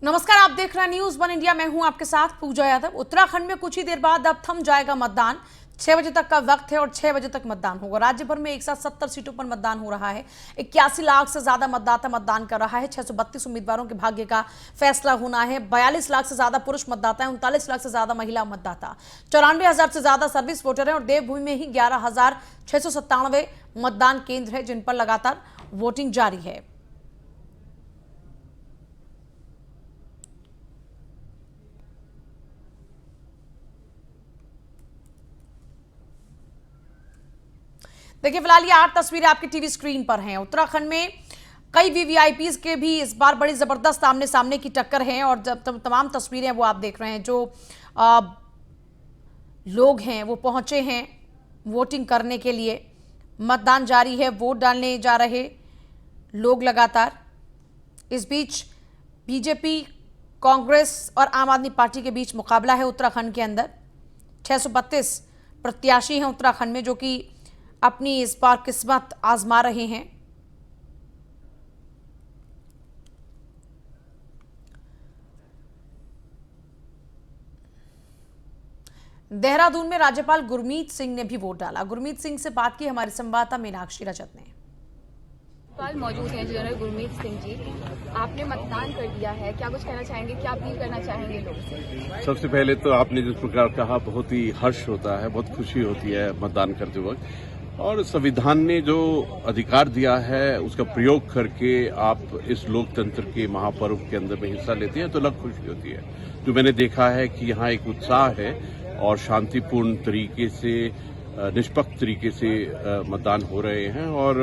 नमस्कार, आप देख रहे हैं न्यूज वन इंडिया। मैं हूं आपके साथ पूजा यादव। उत्तराखंड में कुछ ही देर बाद अब थम जाएगा मतदान। 6 बजे तक का वक्त है और 6 बजे तक मतदान होगा। राज्य भर में एक साथ 70 सीटों पर मतदान हो रहा है। 81 लाख से ज्यादा मतदाता मतदान कर रहा है। 632 उम्मीदवारों के भाग्य का फैसला होना है। 42 लाख से ज्यादा पुरुष मतदाता है, 39 लाख से ज्यादा महिला मतदाता, 94,000 से ज्यादा सर्विस वोटर है और देवभूमि में ही 11,697 मतदान केंद्र है जिन पर लगातार वोटिंग जारी है। देखिए, फिलहाल ये 8 तस्वीरें आपकी टीवी स्क्रीन पर हैं। उत्तराखंड में कई वीवीआईपीज के भी इस बार बड़ी जबरदस्त आमने सामने की टक्कर है और जब तमाम तस्वीरें वो आप देख रहे हैं, जो लोग हैं वो पहुंचे हैं वोटिंग करने के लिए। मतदान जारी है, वोट डालने जा रहे लोग लगातार। इस बीच बीजेपी, कांग्रेस और आम आदमी पार्टी के बीच मुकाबला है उत्तराखंड के अंदर। 632 प्रत्याशी हैं उत्तराखंड में जो कि अपनी इस बार किस्मत आजमा रहे हैं। देहरादून में राज्यपाल गुरमीत सिंह ने भी वोट डाला। गुरमीत सिंह से बात की हमारे संवाददाता मीनाक्षी रजत ने। मौजूद हैं जनरल गुरमीत सिंह जी, आपने मतदान कर दिया है, क्या कुछ कहना चाहेंगे, क्या अपील करना चाहेंगे लोगों से? सबसे पहले तो आपने जिस प्रकार कहा, बहुत ही हर्ष होता है, बहुत खुशी होती है मतदान करते वक्त, और संविधान ने जो अधिकार दिया है उसका प्रयोग करके आप इस लोकतंत्र के महापर्व के अंदर में हिस्सा लेते हैं तो अलग खुशी होती है। जो मैंने देखा है कि यहाँ एक उत्साह है और शांतिपूर्ण तरीके से, निष्पक्ष तरीके से मतदान हो रहे हैं। और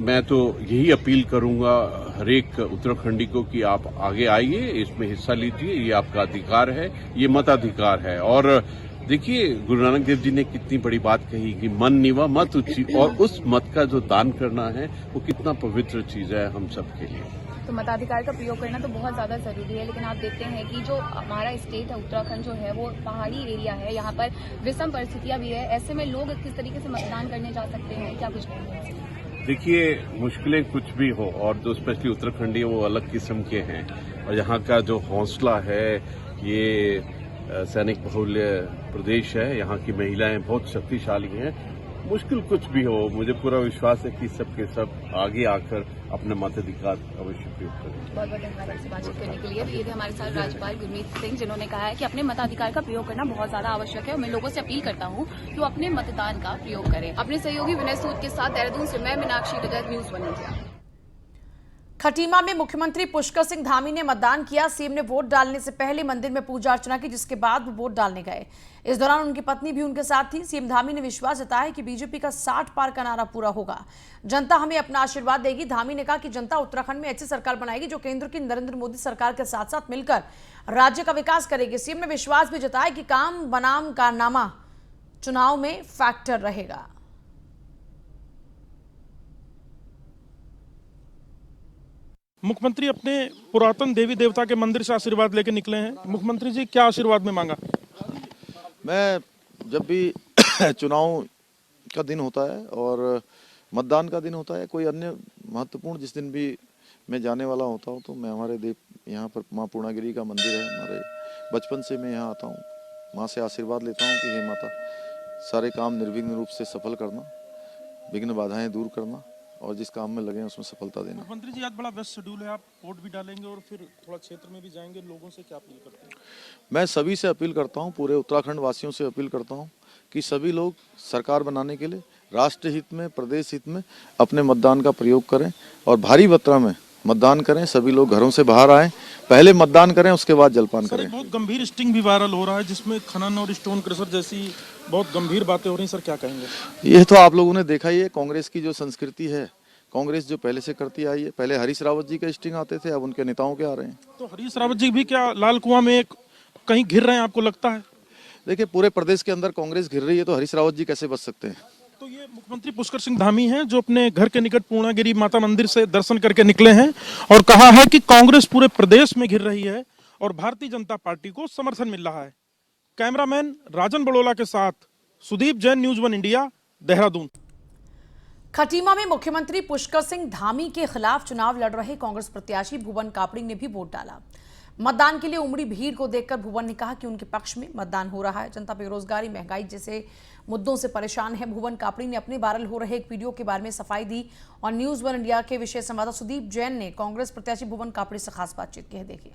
मैं तो यही अपील करूंगा हर एक उत्तराखंडी को कि आप आगे आइए, इसमें हिस्सा लीजिए, ये आपका अधिकार है, ये मताधिकार है। और देखिए, गुरु नानक देव जी ने कितनी बड़ी बात कही कि मन निवा मत उची, और उस मत का जो दान करना है वो कितना पवित्र चीज है हम सब के लिए। तो मताधिकार का प्रयोग करना तो बहुत ज्यादा जरूरी है, लेकिन आप देखते हैं कि जो हमारा स्टेट है उत्तराखंड जो है वो पहाड़ी एरिया है, यहाँ पर विषम परिस्थितियां भी है। ऐसे में लोग किस तरीके से मतदान करने जा सकते हैं, क्या कुछ कहेंगे? देखिए, मुश्किलें कुछ भी हो और जो स्पेशली उत्तराखंडी वो अलग किस्म के हैं, और यहाँ का जो हौसला है, ये सैनिक बहुल्य प्रदेश है, यहाँ की महिलाएं बहुत शक्तिशाली हैं। मुश्किल कुछ भी हो, मुझे पूरा विश्वास है कि सबके सब आगे आकर अपने मताधिकार अवश्य प्रयोग करें। बहुत बहुत धन्यवाद आपसे बातचीत करने के लिए। ये थे हमारे साथ राज्यपाल गुरमीत सिंह, जिन्होंने कहा है कि अपने मताधिकार का प्रयोग करना बहुत ज्यादा आवश्यक है और मैं लोगों से अपील करता हूँ कि वो अपने मतदान का प्रयोग करें। अपने सहयोगी विनय सूद के साथ देहरादून से मैं मीनाक्षी रजत, न्यूज वन इंडिया। खटीमा में मुख्यमंत्री पुष्कर सिंह धामी ने मतदान किया। सीएम ने वोट डालने से पहले मंदिर में पूजा अर्चना की, जिसके बाद वो वोट डालने गए। इस दौरान उनकी पत्नी भी उनके साथ थी। सीएम धामी ने विश्वास जताया कि बीजेपी का 60 पार का नारा पूरा होगा, जनता हमें अपना आशीर्वाद देगी। धामी ने कहा कि जनता उत्तराखंड में ऐसी सरकार बनाएगी जो केंद्र की नरेंद्र मोदी सरकार के साथ साथ मिलकर राज्य का विकास करेगी। सीएम ने विश्वास भी जताया कि काम बनाम कारनामा चुनाव में फैक्टर रहेगा। मुख्यमंत्री अपने पुरातन देवी देवता के मंदिर से आशीर्वाद लेके निकले हैं। मुख्यमंत्री जी, क्या आशीर्वाद में मांगा? मैं जब भी चुनाव का दिन होता है और मतदान का दिन होता है, कोई अन्य महत्वपूर्ण जिस दिन भी मैं जाने वाला होता हूँ, तो मैं हमारे देव यहाँ पर माँ पूर्णागिरी का मंदिर है, हमारे बचपन से मैं यहाँ आता हूँ, माँ से आशीर्वाद लेता हूँ कि हे माता, सारे काम निर्विघ्न रूप से सफल करना, विघ्न बाधाएं दूर करना और जिस काम में लगे उसमें सफलता देना। मुख्यमंत्री जी, आज बड़ा व्यस्त शेड्यूल है, आप वोट भी डालेंगे और फिर थोड़ा क्षेत्र में भी जाएंगे, लोगों से क्या अपील करते हैं? मैं सभी से अपील करता हूं, पूरे उत्तराखंड वासियों से अपील करता हूं कि सभी लोग सरकार बनाने के लिए राष्ट्र हित में, प्रदेश हित में अपने मतदान का प्रयोग करें और भारी मात्रा में मतदान करें। सभी लोग घरों से बाहर आएं, पहले मतदान करें, उसके बाद जलपान करें। बहुत गंभीर स्टिंग भी वायरल हो रहा है जिसमें खनन और स्टोन क्रशर जैसी बहुत गंभीर बातें हो रही हैं, सर क्या कहेंगे? ये तो आप लोगों ने देखा ही है, कांग्रेस की जो संस्कृति है, कांग्रेस जो पहले से करती आई है। पहले हरीश रावत जी के स्टिंग आते थे, अब उनके नेताओं के आ रहे हैं। तो हरीश रावत जी भी क्या लाल कुआं में कहीं घिर रहे हैं, आपको लगता है? देखिए, पूरे प्रदेश के अंदर कांग्रेस घिर रही है, तो हरीश रावत जी कैसे बच सकते हैं? तो ये मुख्यमंत्री पुष्कर सिंह धामी हैं जो अपने घर के निकट पूर्णागिरी माता मंदिर से दर्शन करके निकले हैं और कहा है कि कांग्रेस पूरे प्रदेश में घिर रही है और भारतीय जनता पार्टी को समर्थन मिल रहा है। कैमरामैन राजन बड़ोला के साथ Sudeep Jain, News One India, Dehradun. Khatima में मुख्यमंत्री पुष्कर सिंह धामी के खिलाफ चुनाव लड़ रहे कांग्रेस प्रत्याशी भुवन कापड़ी ने भी वोट डाला। मतदान के लिए उमड़ी भीड़ को देखकर भुवन ने कहा कि उनके पक्ष में मतदान हो रहा है। जनता बेरोजगारी, महंगाई जैसे मुद्दों से परेशान है। भुवन कापड़ी ने अपने वायरल हो रहे एक वीडियो के बारे में सफाई दी और न्यूज वन इंडिया के विशेष संवाददाता सुदीप जैन ने कांग्रेस प्रत्याशी भुवन कापड़ी से खास बातचीत की है। देखिए।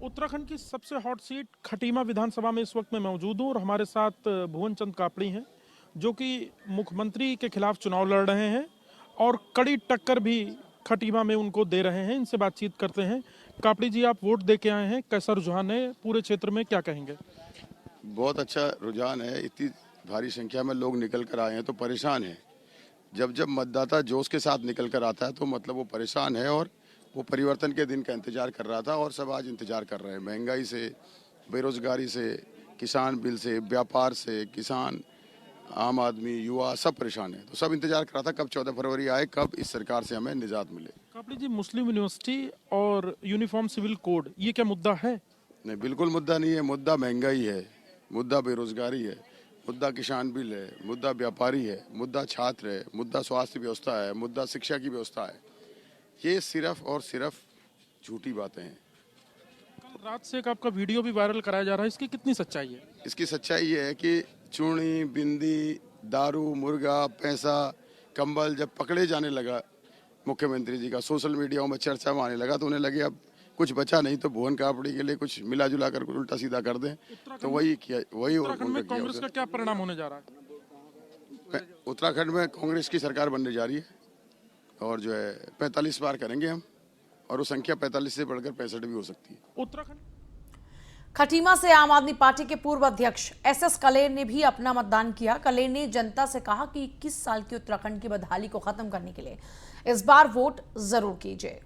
उत्तराखंड की सबसे हॉट सीट खटीमा विधानसभा में इस वक्त मैं मौजूद हूँ और हमारे साथ भुवन चंद कापड़ी हैं जो कि मुख्यमंत्री के खिलाफ चुनाव लड़ रहे हैं और कड़ी टक्कर भी खटीमा में उनको दे रहे हैं। इनसे बातचीत करते हैं। कापड़ी जी, आप वोट दे के आए हैं, कैसा रुझान है पूरे क्षेत्र में, क्या कहेंगे? बहुत अच्छा रुझान है। इतनी भारी संख्या में लोग निकल कर आए हैं तो परेशान है। जब मतदाता जोश के साथ निकल कर आता है तो मतलब वो परेशान है और वो परिवर्तन के दिन का इंतजार कर रहा था और सब आज इंतजार कर रहे हैं। महंगाई से, बेरोजगारी से, किसान बिल से, व्यापार से, किसान, आम आदमी, युवा सब परेशान है। तो सब इंतजार कर रहा था कब 14 फरवरी आए, कब इस सरकार से हमें निजात मिले। कापड़ी जी, मुस्लिम यूनिवर्सिटी और यूनिफॉर्म सिविल कोड, ये क्या मुद्दा है? नहीं, बिल्कुल मुद्दा नहीं है। मुद्दा महंगाई है, मुद्दा बेरोजगारी है, मुद्दा किसान बिल है, मुद्दा व्यापारी है, मुद्दा छात्र है, मुद्दा स्वास्थ्य व्यवस्था है, मुद्दा शिक्षा की व्यवस्था है। ये सिर्फ और सिर्फ झूठी बातें हैं। कल रात से एक आपका वीडियो भी वायरल कराया जा रहा है, इसकी कितनी सच्चाई है? इसकी सच्चाई ये है कि चूड़ी, बिंदी, दारू, मुर्गा, पैसा, कंबल जब पकड़े जाने लगा मुख्यमंत्री जी का, सोशल मीडिया में चर्चा में आने लगा तो उन्हें लगे अब कुछ बचा नहीं तो भुवन कापड़ी के लिए कुछ मिला जुला कर कुछ उल्टा सीधा कर दें, तो वही किया। वही उत्तराखंड में कांग्रेस का क्या परिणाम होने जा रहा है? उत्तराखंड में कांग्रेस की सरकार बनने जा रही है और जो है 45 बार करेंगे हम और वो संख्या 45 से बढ़कर 65 भी हो सकती है। उत्तराखंड खटीमा से आम आदमी पार्टी के पूर्व अध्यक्ष एसएस कलेर ने भी अपना मतदान किया। कलेर ने जनता से कहा कि 21 साल की उत्तराखंड की बदहाली को खत्म करने के लिए इस बार वोट जरूर कीजिए।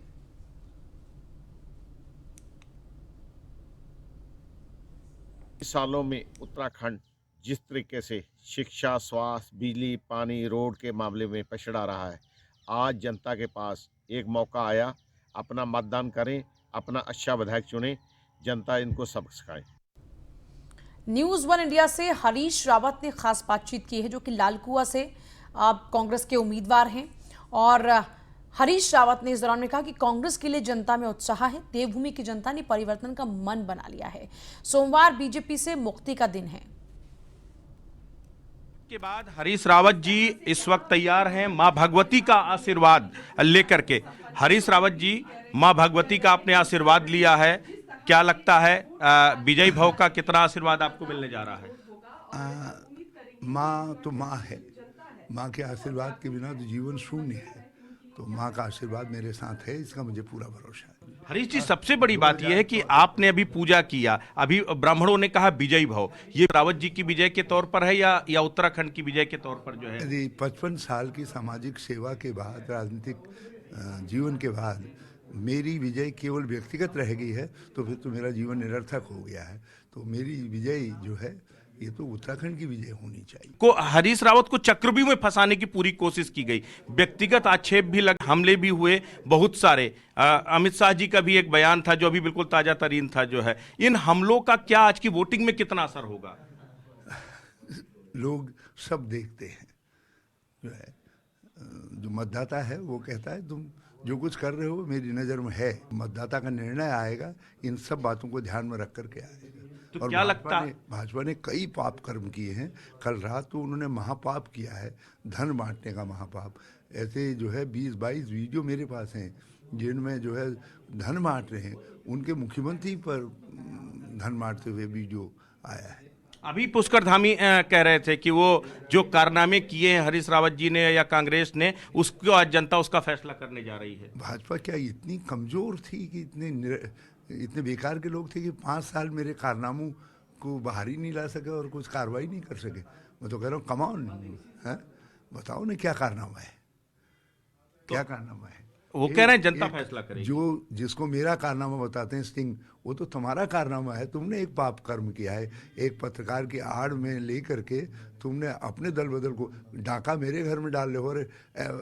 सालों में उत्तराखंड जिस तरीके से शिक्षा, स्वास्थ्य, बिजली, पानी, रोड के मामले में पछड़ा रहा है, आज जनता के पास एक मौका आया। अपना मतदान करें, अपना अच्छा विधायक चुनें, जनता इनको सबक सिखाए। न्यूज वन इंडिया से हरीश रावत ने खास बातचीत की है जो कि लालकुआ से आप कांग्रेस के उम्मीदवार हैं और हरीश रावत ने इस दौरान में कहा कि कांग्रेस के लिए जनता में उत्साह है। देवभूमि की जनता ने परिवर्तन का मन बना लिया है। सोमवार बीजेपी से मुक्ति का दिन है। के बाद हरीश रावत जी इस वक्त तैयार हैं मां भगवती का आशीर्वाद लेकर के। हरीश रावत जी, मां भगवती का आपने आशीर्वाद लिया है, क्या लगता है विजय भव का कितना आशीर्वाद आपको मिलने जा रहा है? माँ तो माँ है, माँ के आशीर्वाद के बिना तो जीवन शून्य है, तो माँ का आशीर्वाद मेरे साथ है, इसका मुझे पूरा भरोसा है। हरीश जी, सबसे बड़ी बात यह है कि आपने अभी पूजा किया, अभी ब्राह्मणों ने कहा विजयी भव, ये रावत जी की विजय के तौर पर है या उत्तराखंड की विजय के तौर पर जो है? यदि 55 साल की सामाजिक सेवा के बाद, राजनीतिक जीवन के बाद मेरी विजय केवल व्यक्तिगत रह गई है तो फिर तो मेरा जीवन निरर्थक हो गया है। तो मेरी विजय जो है ये तो उत्तराखंड की विजय होनी चाहिए। को हरीश रावत को चक्रव्यूह में फंसाने की पूरी कोशिश की गई, व्यक्तिगत आक्षेप भी लगे, हमले भी हुए बहुत सारे। अमित शाह जी का भी एक बयान था जो अभी बिल्कुल ताजा तरीन था जो है। इन हमलों का क्या आज की वोटिंग में कितना असर होगा? लोग सब देखते हैं, जो है जो मतदाता है वो कहता है तुम जो कुछ कर रहे हो मेरी नज़र में है। मतदाता का निर्णय आएगा, इन सब बातों को ध्यान में रख करके आएगा। तो और क्या लगता है भाजपा ने कई पाप कर्म किए हैं। कल रात तो उन्होंने महापाप किया है, धन बांटने का महापाप। ऐसे जो है 20-22 वीडियो मेरे पास हैं जिनमें जो है धन बांट रहे हैं, उनके मुख्यमंत्री पर धन बांटते हुए वीडियो आया है। अभी पुष्कर धामी कह रहे थे कि वो जो कारनामे किए हैं हरीश रावत जी ने या कांग्रेस ने, उसको आज जनता उसका फैसला करने जा रही है। भाजपा क्या इतनी कमजोर थी कि इतने बेकार के लोग थे कि 5 साल मेरे कारनामों को बाहर ही नहीं ला सके और कुछ कार्रवाई नहीं कर सके? मैं तो कह रहा हूँ कमाओ है, बताओ ना क्या कारनामा है, क्या कारनामा है? वो कह रहे हैं जनता फैसला करेगी। जो जिसको मेरा कारनामा बताते हैं स्टिंग, वो तो तुम्हारा कारनामा है। तुमने एक पाप कर्म किया है, एक पत्रकार की आड़ में ले करके तुमने अपने दल बदल को डाका मेरे घर में डाल रहे हो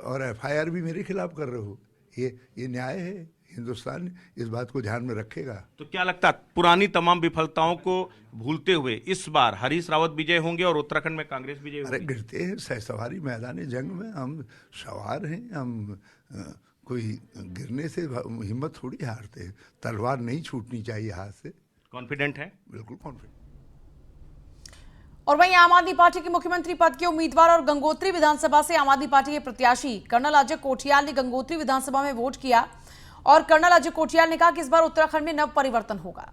और FIR भी मेरे खिलाफ कर रहे हो। ये न्याय है? हिंदुस्तान इस बात को ध्यान में रखेगा। तो क्या लगता है पुरानी तमाम विफलताओं को भूलते हुए इस बार हरीश रावत विजय होंगे और उत्तराखंड में कांग्रेस विजय अरे होगी? गिरते हैं सवारी मैदान जंग में, हम सवार हैं, हम कोई गिरने से हिम्मत थोड़ी हारते हैं। तलवार नहीं छूटनी चाहिए हाथ से। कॉन्फिडेंट है? बिल्कुल कॉन्फिडेंट। और वहीं आम आदमी पार्टी के मुख्यमंत्री पद के उम्मीदवार और गंगोत्री विधानसभा से आम आदमी पार्टी के प्रत्याशी कर्नल अजय कोठियाल ने गंगोत्री विधानसभा में वोट किया और कर्नल अजय कोठियाल ने कहा कि इस बार उत्तराखंड में नव परिवर्तन होगा।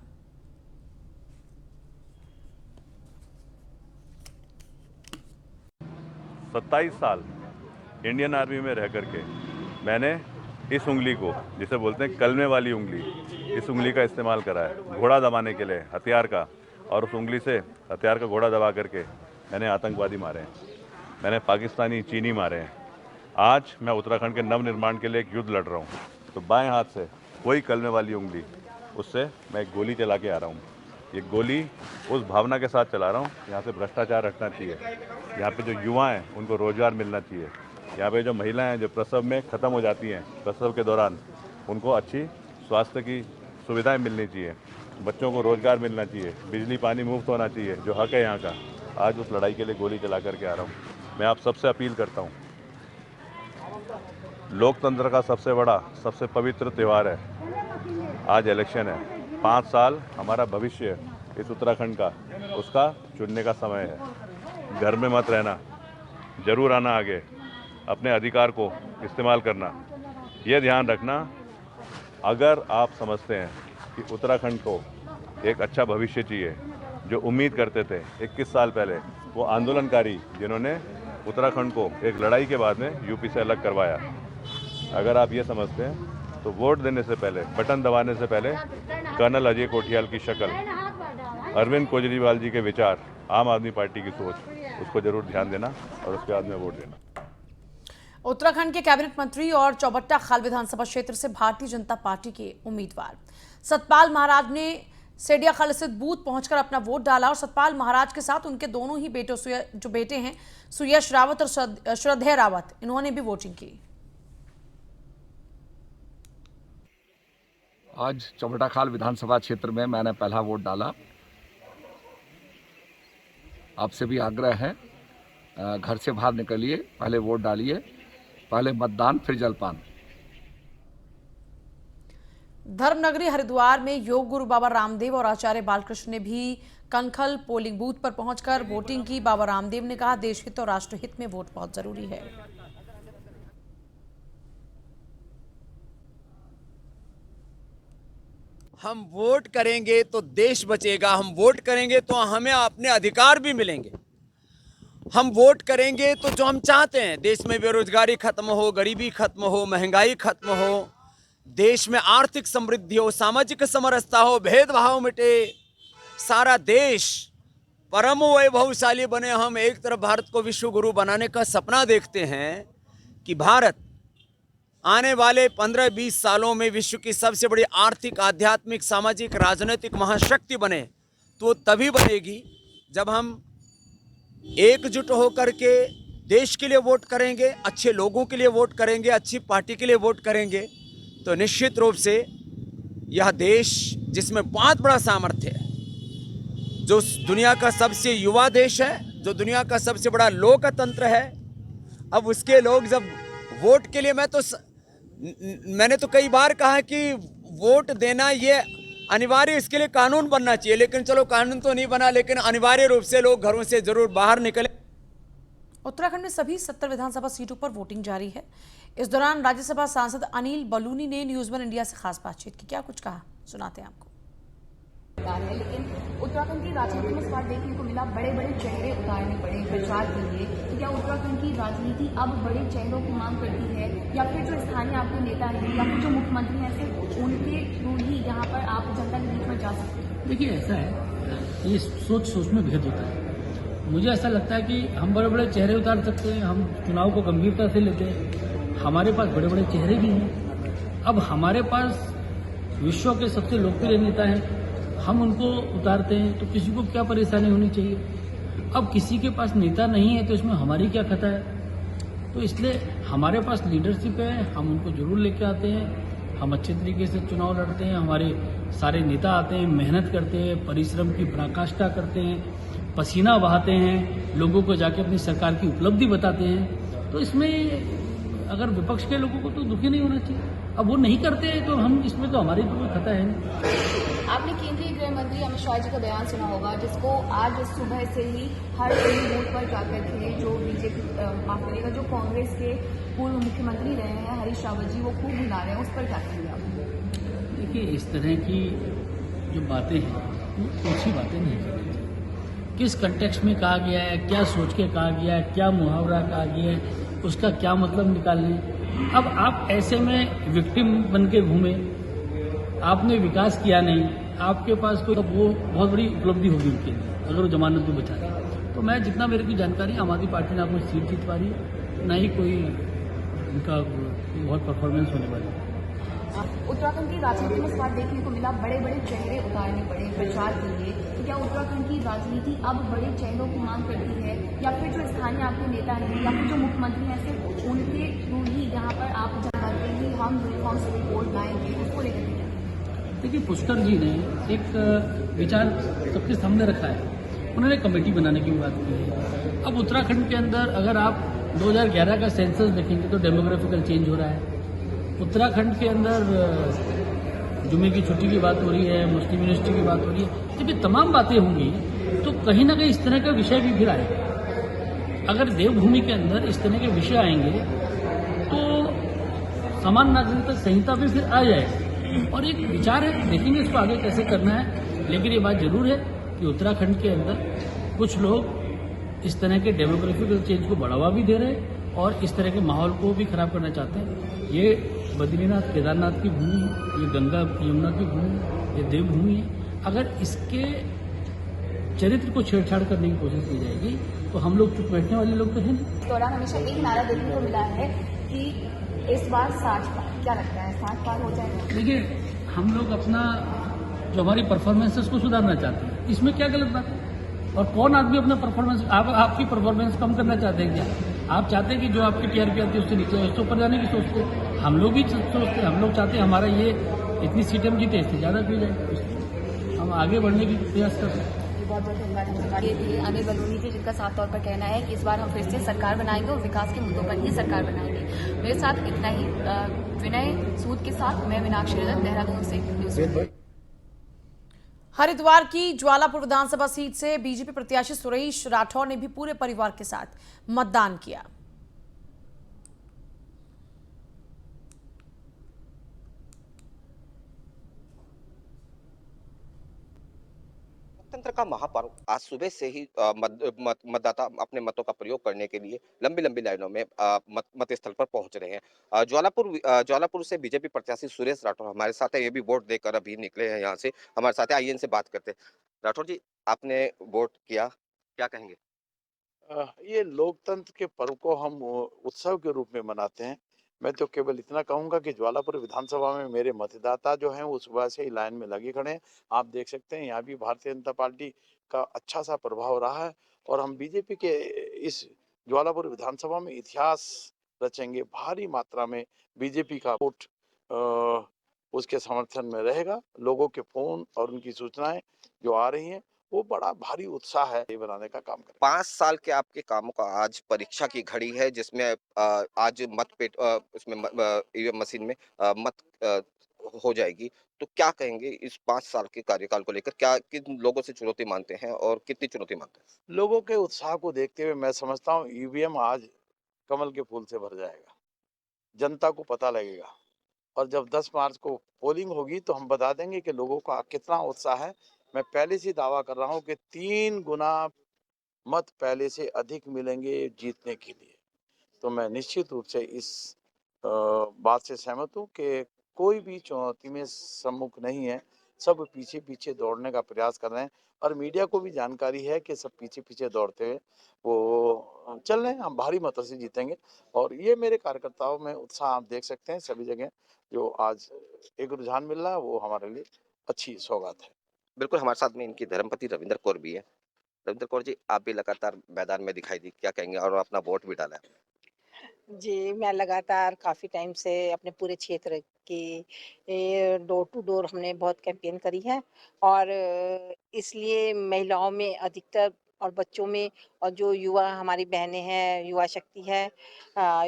27 साल इंडियन आर्मी में रह करके मैंने इस उंगली को, जिसे बोलते हैं कलमे वाली उंगली, इस उंगली का इस्तेमाल करा है घोड़ा दबाने के लिए, हथियार का, और उस उंगली से हथियार का घोड़ा दबा करके मैंने आतंकवादी मारे हैं, मैंने पाकिस्तानी चीनी मारे हैं। आज मैं उत्तराखंड के नव निर्माण के लिए एक युद्ध लड़ रहा हूँ, तो बाएं हाथ से वही कलमे वाली उंगली, उससे मैं एक गोली चला के आ रहा हूँ। ये गोली उस भावना के साथ चला रहा हूँ, यहाँ से भ्रष्टाचार हटना चाहिए, यहाँ पे जो युवा हैं उनको रोजगार मिलना चाहिए, यहाँ पे जो महिलाएं हैं जो प्रसव में ख़त्म हो जाती हैं, प्रसव के दौरान उनको अच्छी स्वास्थ्य की सुविधाएं मिलनी चाहिए, बच्चों को रोजगार मिलना चाहिए, बिजली पानी मुफ्त होना चाहिए, जो हक है यहाँ का। आज उस लड़ाई के लिए गोली चला करके आ रहा हूँ। मैं आप सबसे अपील करता हूँ, लोकतंत्र का सबसे बड़ा, सबसे पवित्र त्यौहार है, आज इलेक्शन है। 5 साल हमारा भविष्य इस उत्तराखंड का, उसका चुनने का समय है। घर में मत रहना, जरूर आना आगे, अपने अधिकार को इस्तेमाल करना। ये ध्यान रखना, अगर आप समझते हैं कि उत्तराखंड को एक अच्छा भविष्य चाहिए, जो उम्मीद करते थे 21 साल पहले वो आंदोलनकारी जिन्होंने उत्तराखंड को एक लड़ाई के बाद में यूपी से अलग करवाया, अगर आप ये समझते हैं तो वोट देने से पहले, बटन दबाने से पहले कर्नल अजय कोठियाल की शक्ल, अरविंद केजरीवाल जी के विचार, आम आदमी पार्टी की सोच, उसको जरूर ध्यान देना और उसके बाद में वोट देना। उत्तराखंड के कैबिनेट मंत्री और चौबट्टा खाल विधानसभा क्षेत्र से भारतीय जनता पार्टी के उम्मीदवार सतपाल महाराज ने सेडिया खाल स्थित बूथ पहुंचकर अपना वोट डाला और सतपाल महाराज के साथ उनके दोनों ही बेटों, जो बेटे हैं सुयश रावत और श्रद्धेय रावत, इन्होंने भी वोटिंग की। आज चौबट्टा खाल विधानसभा क्षेत्र में मैंने पहला वोट डाला। आपसे भी आग्रह है, घर से बाहर निकलिए, पहले वोट डालिए, पहले मतदान फिर जलपान। धर्मनगरी हरिद्वार में योग गुरु बाबा रामदेव और आचार्य बालकृष्ण ने भी कनखल पोलिंग बूथ पर पहुंचकर वोटिंग की। बाबा रामदेव ने कहा, देश हित और राष्ट्र हित में वोट बहुत जरूरी है। हम वोट करेंगे तो देश बचेगा, हम वोट करेंगे तो हमें अपने अधिकार भी मिलेंगे, हम वोट करेंगे तो जो हम चाहते हैं, देश में बेरोजगारी खत्म हो, गरीबी खत्म हो, महंगाई खत्म हो, देश में आर्थिक समृद्धि हो, सामाजिक समरसता हो, भेदभाव मिटे, सारा देश परम वैभवशाली बने। हम एक तरफ भारत को विश्व गुरु बनाने का सपना देखते हैं कि भारत आने वाले 15-20 सालों में विश्व की सबसे बड़ी आर्थिक, आध्यात्मिक, सामाजिक, राजनीतिक महाशक्ति बने। तो तभी बनेगी जब हम एकजुट होकर के देश के लिए वोट करेंगे, अच्छे लोगों के लिए वोट करेंगे, अच्छी पार्टी के लिए वोट करेंगे, तो निश्चित रूप से यह देश जिसमें बहुत बड़ा सामर्थ्य है, जो दुनिया का सबसे युवा देश है, जो दुनिया का सबसे बड़ा लोकतंत्र है, अब उसके लोग जब वोट के लिए, मैंने तो कई बार कहा कि वोट देना ये अनिवार्य, इसके लिए कानून बनना चाहिए, लेकिन चलो कानून तो नहीं बना, लेकिन अनिवार्य रूप से लोग घरों से जरूर बाहर निकले। उत्तराखंड में सभी 70 विधानसभा सीटों पर वोटिंग जारी है। इस दौरान राज्यसभा सांसद अनिल बलूनी ने न्यूज़ वन इंडिया से खास बातचीत की। क्या कुछ कहा, सुनाते हैं आपको। लेकिन उत्तराखंड की राजनीति में इस बार देखने को मिला, बड़े बड़े चेहरे उतारने पड़े प्रचार के लिए। तो क्या उत्तराखंड की राजनीति अब बड़े चेहरों की मांग करती है, या फिर जो स्थानीय आपके नेता हैं या फिर जो मुख्यमंत्री हैं, सिर्फ उनके थ्रू ही यहाँ पर आप जनता के बीच में जा सकते हैं? देखिए, ऐसा है, ये सोच में भेद होता है। मुझे ऐसा लगता है कि हम बड़े बड़े चेहरे उतार सकते हैं, हम चुनाव को गंभीरता से लेते हैं, हमारे पास बड़े बड़े चेहरे भी हैं। अब हमारे पास विश्व के सबसे लोकप्रिय नेता हैं, हम उनको उतारते हैं, तो किसी को क्या परेशानी होनी चाहिए। अब किसी के पास नेता नहीं है तो इसमें हमारी क्या खता है। तो इसलिए हमारे पास लीडरशिप है, हम उनको जरूर लेके आते हैं, हम अच्छे तरीके से चुनाव लड़ते हैं, हमारे सारे नेता आते हैं, मेहनत करते हैं, परिश्रम की पराकाष्ठा करते हैं, पसीना बहाते हैं, लोगों को जाके अपनी सरकार की उपलब्धि बताते हैं। तो इसमें अगर विपक्ष के लोगों को तो दुखी नहीं होना चाहिए। अब वो नहीं करते तो हम इसमें तो हमारी कोई खता है नहीं। आपने केंद्रीय गृह मंत्री अमित शाह जी का बयान सुना होगा, जिसको आज सुबह से ही हर पोलिंग बूथ पर जाकर के जो बीजेपी माफ करिएगा जो कांग्रेस के पूर्व मुख्यमंत्री रहे हैं हरीश रावत जी, वो खूब बुला रहे हैं, उस पर क्या कहेंगे आप? देखिए, इस तरह की जो बातें हैं वो अच्छी बातें नहीं करनी चाहिए। किस कंटेक्स्ट में कहा गया है, क्या सोच के कहा गया है, क्या मुहावरा कहा गया है, उसका क्या मतलब निकाल लें। अब आप ऐसे में विक्टिम बन के घूमे, आपने विकास किया नहीं, आपके पास कोई वो बहुत बड़ी उपलब्धि होगी उनके लिए अगर वो जमानत में बचा रहे। तो मैं जितना मेरे की जानकारी, आम आदमी पार्टी ने आपको सीट जीत पा रही है, ना ही कोई उनका बहुत परफॉर्मेंस होने वाली है। उत्तराखंड की राजनीति में इस बार देखने को मिला बड़े बड़े चेहरे उतारने पड़े प्रचार के लिए। तो क्या उत्तराखंड की राजनीति अब बड़े चेहरों की मांग करती है, या फिर जो स्थानीय आपके नेता हैं या फिर जो मुख्यमंत्री हैं सिर्फ उनके थ्रू ही यहाँ पर आप जानते ही हम यूनिफॉर्म से वोट लाएंगे, उसको लेकर? देखिए, पुष्कर जी ने एक विचार सबके सामने रखा है, उन्होंने कमेटी बनाने की बात की है। अब उत्तराखंड के अंदर अगर आप 2011 का सेंसस देखेंगे तो डेमोग्राफिकल चेंज हो रहा है। उत्तराखंड के अंदर जुमे की छुट्टी की बात हो रही है, मुस्लिम यूनिवर्सिटी की बात हो रही है। जब ये तमाम बातें होंगी तो कहीं ना कहीं इस तरह का विषय भी फिर आएगा। अगर देवभूमि के अंदर इस तरह के विषय आएंगे तो समान नागरिकता संहिता भी फिर आ जाएगी। और एक विचार है, देखेंगे इसको आगे कैसे करना है। लेकिन ये बात जरूर है कि उत्तराखंड के अंदर कुछ लोग इस तरह के डेमोग्राफिकल चेंज को बढ़ावा भी दे रहे हैं और इस तरह के माहौल को भी खराब करना चाहते हैं। ये बद्रीनाथ केदारनाथ की भूमि है, ये गंगा यमुना की भूमि है, ये देवभूमि है। अगर इसके चरित्र को छेड़छाड़ करने की कोशिश की जाएगी तो हम लोग चुप बैठने वाले लोग तो हैं नहीं। इस दौरान हमेशा एक नारा देखने को मिला है कि इस बार 60 पार, क्या लगता है 60 पार हो जाएगा? देखिए, हम लोग अपना जो हमारी परफॉर्मेंस है उसको सुधारना चाहते हैं, इसमें क्या गलत बात है? और कौन आदमी अपना परफॉर्मेंस आपकी परफॉर्मेंस कम करना चाहते हैं क्या? आप चाहते हैं कि जो आपकी टीआरपी आती है उससे नीचे उससे ऊपर जाने की सोचते हैं। हम लोग भी सोचते हैं, हम लोग चाहते हैं हमारा ये इतनी सीटें हम जीते इससे ज़्यादा की जाए, हम आगे बढ़ने की प्रयास कर रहे हैं। बहुत बहुत धन्यवाद। ये थे अनिल बलूनी जी, जिनका साफ तौर पर कहना है कि इस बार हम फिर से सरकार बनाएंगे और विकास के मुद्दों पर ही सरकार बनाएंगे। मेरे साथ इतना ही। विनय सूद के साथ मैं मीनाक्षी रजक, देहरादून से न्यूज़। हरिद्वार की ज्वालापुर विधानसभा सीट से बीजेपी प्रत्याशी सुरेश राठौर ने भी पूरे परिवार के साथ मतदान किया। लोकतंत्र का महापर्व आज सुबह से ही मतदाता अपने मतों का प्रयोग करने के लिए लंबी लंबी लाइनों में मत स्थल पर पहुंच रहे हैं। ज्वालापुर से बीजेपी प्रत्याशी सुरेश राठौर हमारे साथ है, ये भी वोट देकर अभी निकले हैं यहाँ से, हमारे साथ है। आइए इनसे बात करते हैं। राठौर जी, आपने वोट किया, क्या कहेंगे? ये लोकतंत्र के पर्व को हम उत्सव के रूप में मनाते हैं। मैं तो केवल इतना कहूंगा कि ज्वालापुर विधानसभा में मेरे मतदाता जो हैं वो सुबह से ही लाइन में लगे खड़े हैं। आप देख सकते हैं यहाँ भी भारतीय जनता पार्टी का अच्छा सा प्रभाव रहा है और हम बीजेपी के इस ज्वालापुर विधानसभा में इतिहास रचेंगे। भारी मात्रा में बीजेपी का वोट उसके समर्थन में रहेगा। लोगों के फोन और उनकी सूचनाएं जो आ रही हैं वो बड़ा भारी उत्साह है ये बनाने का काम करें। 5 साल के आपके कामों का आज परीक्षा की घड़ी है, जिसमें आज इसमें ईवीएम मशीन में मत हो जाएगी। तो क्या कहेंगे इस 5 साल के कार्यकाल को लेकर? क्या किन लोगों से चुनौती मानते हैं और कितनी चुनौती मानते हैं? लोगों के उत्साह को देखते हुए मैं समझता हूँ ईवीएम आज कमल के फूल से भर जाएगा। जनता को पता लगेगा और जब 10 मार्च को पोलिंग होगी तो हम बता देंगे कि लोगों का कितना उत्साह है। मैं पहले से दावा कर रहा हूं कि 3 गुना मत पहले से अधिक मिलेंगे जीतने के लिए। तो मैं निश्चित रूप से इस बात से सहमत हूं कि कोई भी चुनौती में सम्मुख नहीं है, सब पीछे पीछे दौड़ने का प्रयास कर रहे हैं और मीडिया को भी जानकारी है कि सब पीछे पीछे दौड़ते हुए वो चल रहे हैं। हम भारी मतों से जीतेंगे और ये मेरे कार्यकर्ताओं में उत्साह आप देख सकते हैं। सभी जगह जो आज एक रुझान मिल रहा है वो हमारे लिए अच्छी सौगात है। बिल्कुल, हमारे साथ में इनकी धर्मपति रविंद्र कौर भी है। रविंद्र कौर जी, आप भी लगातार मैदान में दिखाई दी, क्या कहेंगे? और अपना वोट भी डाला है। जी, मैं लगातार काफ़ी टाइम से अपने पूरे क्षेत्र कि ये डोर टू डोर हमने बहुत कैंपेन करी है और इसलिए महिलाओं में अधिकतर और बच्चों में और जो युवा हमारी बहनें हैं, युवा शक्ति है,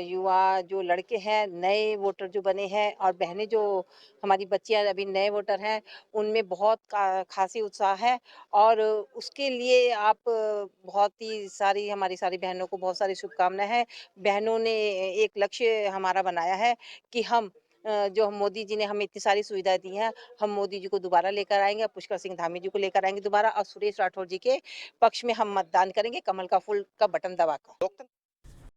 युवा जो लड़के हैं, नए वोटर जो बने हैं और बहनें जो हमारी बच्चियां अभी नए वोटर हैं, उनमें बहुत खासी उत्साह है और उसके लिए आप बहुत ही सारी हमारी सारी बहनों को बहुत सारी शुभकामनाएं हैं। बहनों ने एक लक्ष्य हमारा बनाया है कि हम जो हम मोदी जी ने हमें इतनी सारी सुविधाएं दी हैं, हम मोदी जी को दोबारा लेकर आएंगे, पुष्कर सिंह धामी जी को लेकर आएंगे दोबारा और सुरेश राठौर जी के पक्ष में हम मतदान करेंगे कमल का फूल का बटन दबाकर।